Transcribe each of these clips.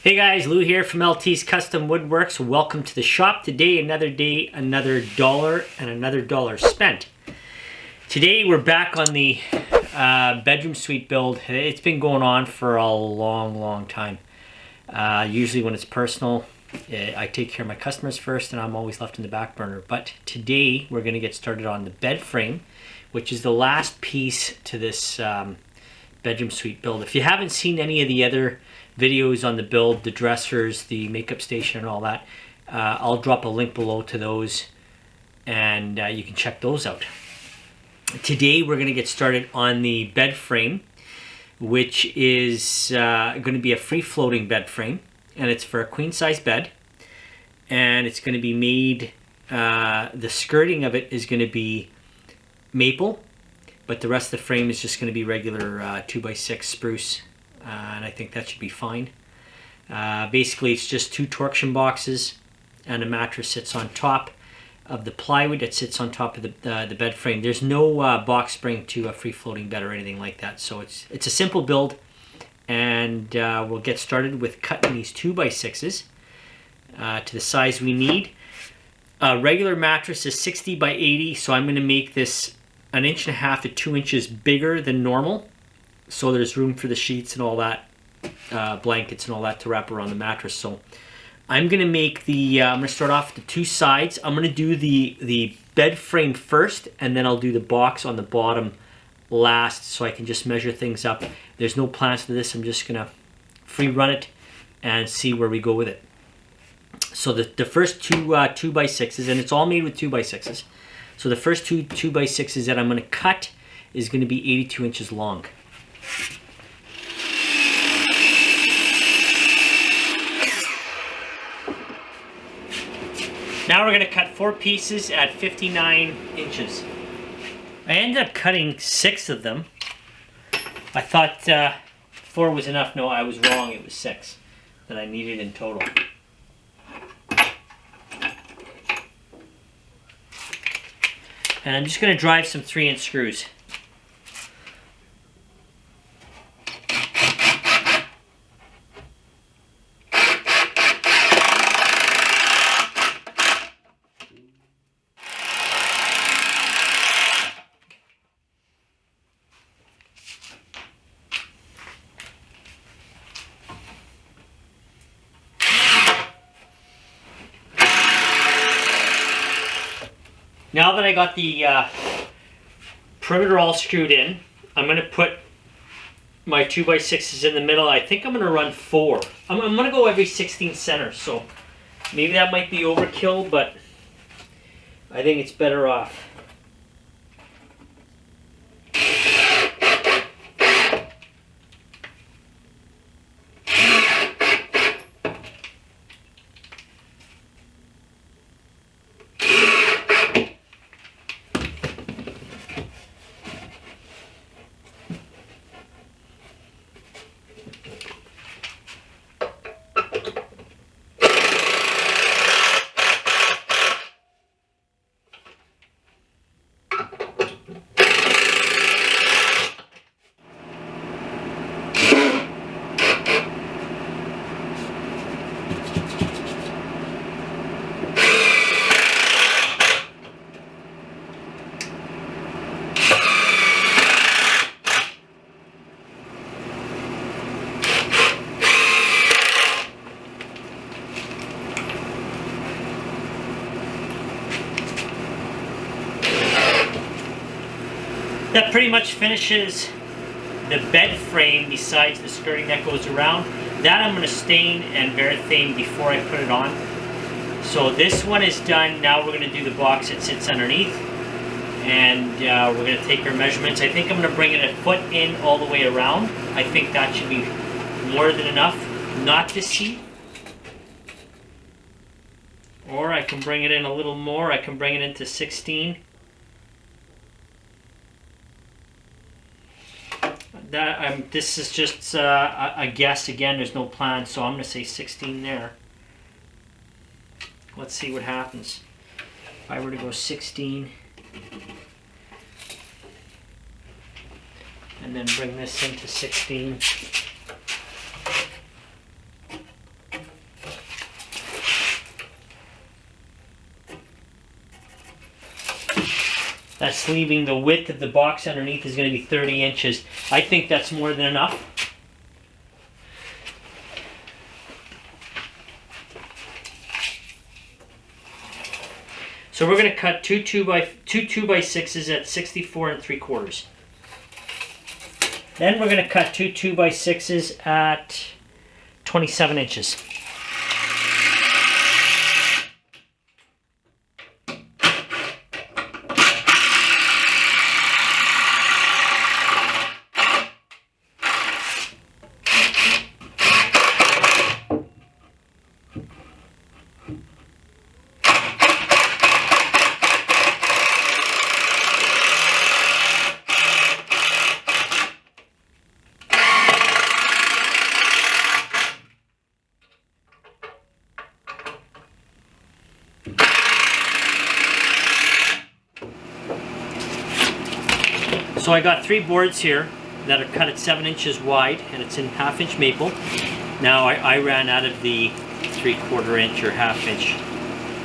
Hey guys, Lou here from l.e.d's Custom Woodworks. Welcome to the shop. Today, another day, another dollar, and another dollar spent. Today, we're back on the bedroom suite build. It's been going on for a long time. Usually when it's personal, I take care of my customers first and I'm always left in the back burner. But today, we're going to get started on the bed frame, which is the last piece to this bedroom suite build. If you haven't seen any of the other videos on the build, the dressers, the makeup station and all that, I'll drop a link below to those and you can check those out. Today we're going to get started on the bed frame, which is going to be a free floating bed frame, and it's for a queen size bed, and it's going to be made, the skirting of it is going to be maple, but the rest of the frame is just going to be regular 2x6 spruce. And I think that should be fine. Basically, it's just two torsion boxes, and a mattress sits on top of the plywood that sits on top of the bed frame. There's no box spring to a free-floating bed or anything like that, so it's a simple build. And we'll get started with cutting these 2x6s to the size we need. A regular mattress is 60 by 80, so I'm going to make this 1.5 inches to 2 inches bigger than normal. So there's room for the sheets and all that, blankets and all that to wrap around the mattress. So I'm going to make the, I'm going to start off with the two sides. I'm going to do the bed frame first, and then I'll do the box on the bottom last, so I can just measure things up. There's no plans to this. I'm just going to free run it and see where we go with it. So the first two 2x6s, and it's all made with 2x6s. So the first two 2x6s that I'm going to cut is going to be 82 inches long. Now we're going to cut 4 pieces at 59 inches. I ended up cutting 6 of them. I thought 4 was enough. No, I was wrong. It was 6 that I needed in total. And I'm just going to drive some 3-inch screws. Now that I got the perimeter all screwed in, I'm going to put my 2x6s in the middle. I think I'm going to run 4. I'm going to go every 16 center, so maybe that might be overkill, but I think it's better off. That pretty much finishes the bed frame besides the skirting that goes around. That I'm going to stain and varathane before I put it on. So this one is done. Now we're going to do the box that sits underneath. And we're going to take our measurements. I think I'm going to bring it 1 foot in all the way around. I think that should be more than enough not to see. Or I can bring it in a little more. I can bring it into 16. This is just a guess again. There's no plan, so I'm going to say 16 there. Let's see what happens. If I were to go 16 and then bring this into 16. That's leaving the width of the box underneath is going to be 30 inches. I think that's more than enough. So we're going to cut two 2x6s at 64 3/4. Then we're going to cut two 2x6s at 27 inches. So I got 3 boards here that are cut at 7 inches wide, and it's in 1/2 inch maple. Now I ran out of the 3/4 inch or 1/2 inch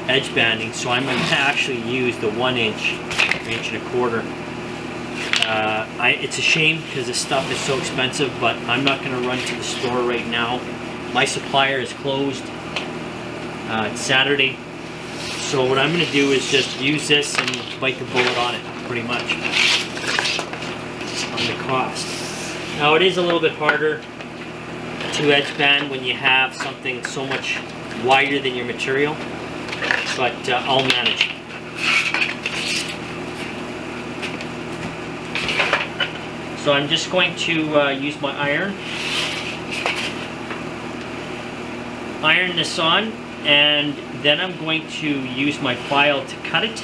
edge banding, so I'm going to actually use the 1 inch, 1 1/4 inch. It's a shame because this stuff is so expensive, but I'm not going to run to the store right now. My supplier is closed. It's Saturday. So what I'm going to do is just use this and bite the bullet on it, pretty much, on the cost. Now it is a little bit harder to edge band when you have something so much wider than your material, but I'll manage. So I'm just going to use my iron this on, and then I'm going to use my file to cut it.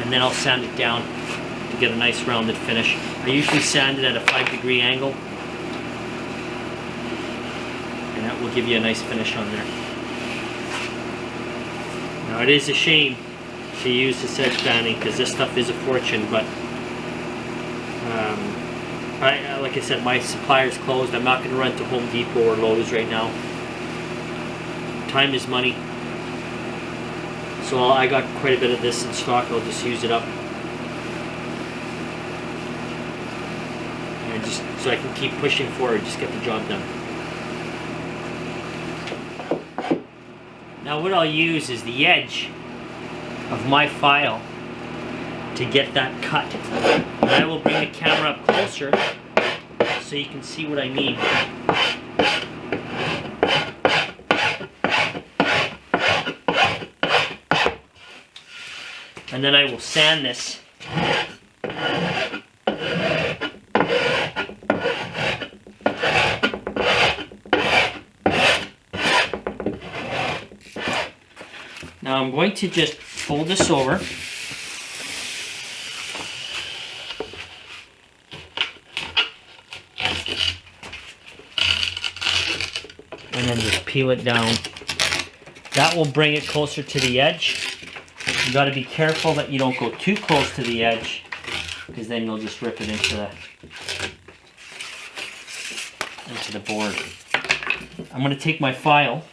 And then I'll sand it down to get a nice rounded finish. I usually sand it at a 5-degree angle, and that will give you a nice finish on there. Now it is a shame to use this edge banding because this stuff is a fortune, but like I said, my supplier's closed. I'm not going to run to Home Depot or Lowe's right now. Time is money. So I got quite a bit of this in stock. I'll just use it up. And just so I can keep pushing forward, just get the job done. Now what I'll use is the edge of my file to get that cut. And I will bring the camera up closer so you can see what I mean. And then I will sand this. Now I'm going to just fold this over. And then just peel it down. That will bring it closer to the edge. You got to be careful that you don't go too close to the edge, because then you'll just rip it into the board. I'm going to take my file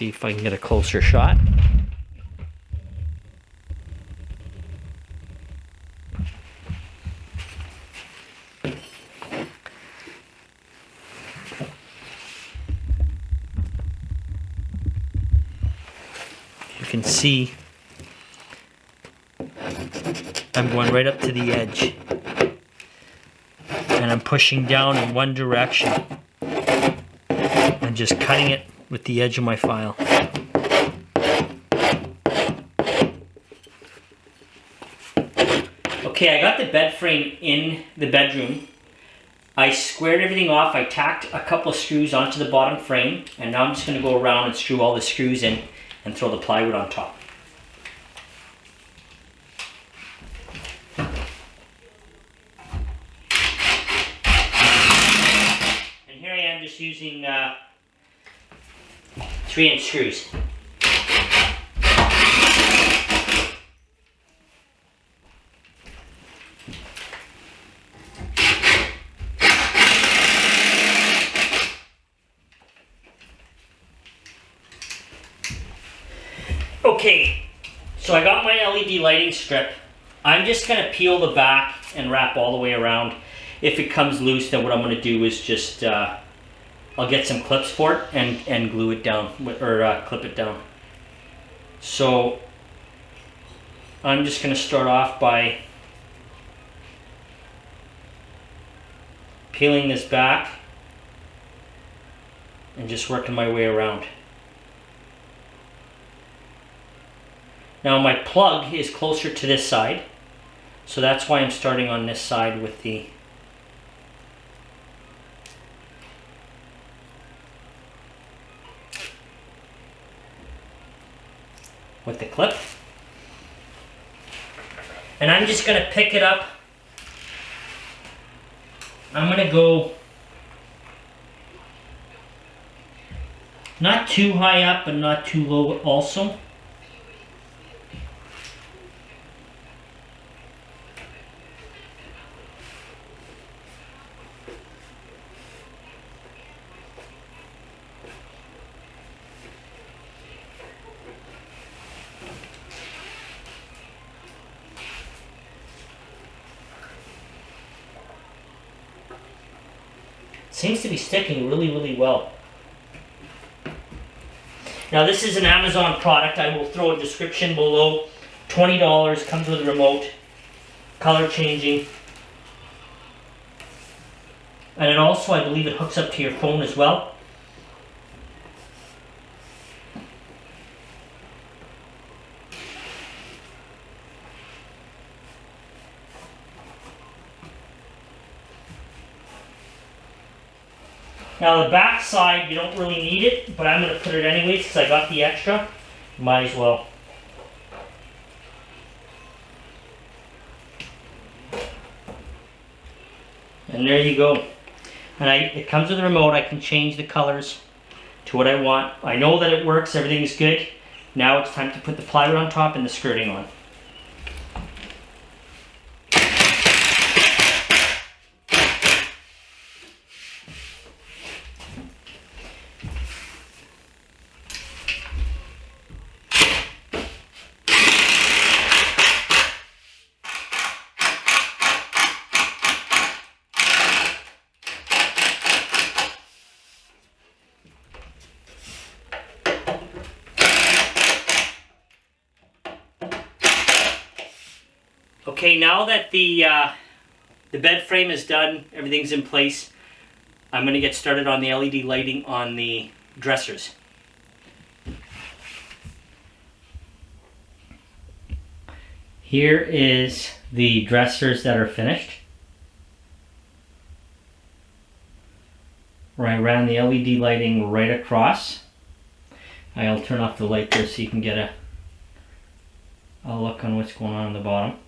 see if I can get a closer shot. You can see I'm going right up to the edge, and I'm pushing down in one direction and just cutting it with the edge of my file. Okay, I got the bed frame in the bedroom. I squared everything off. I tacked a couple of screws onto the bottom frame, and now I'm just going to go around and screw all the screws in and throw the plywood on top. just using 3-inch screws. Okay, so I got my LED lighting strip. I'm just going to peel the back and wrap all the way around. If it comes loose, then what I'm going to do is just, I'll get some clips for it and glue it down, or clip it down. So I'm just going to start off by peeling this back and just working my way around. Now my plug is closer to this side, so that's why I'm starting on this side with the clip. And I'm just going to pick it up. I'm going to go not too high up but not too low also. Seems to be sticking really, really well. Now this is an Amazon product. I will throw a description below. $20, comes with a remote, color changing. And it also, I believe it hooks up to your phone as well. Now the back side, you don't really need it, but I'm going to put it anyways because I got the extra. Might as well. And there you go. And it comes with a remote. I can change the colors to what I want. I know that it works. Everything's good. Now it's time to put the plywood on top and the skirting on. Okay, now that the bed frame is done, everything's in place, I'm going to get started on the LED lighting on the dressers. Here is the dressers that are finished. Where I ran the LED lighting right across. I'll turn off the light there so you can get a look on what's going on the bottom.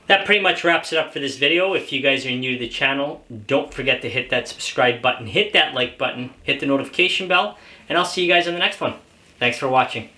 That pretty much wraps it up for this video. If you guys are new to the channel, don't forget to hit that subscribe button, hit that like button, hit the notification bell, and I'll see you guys on the next one. Thanks for watching.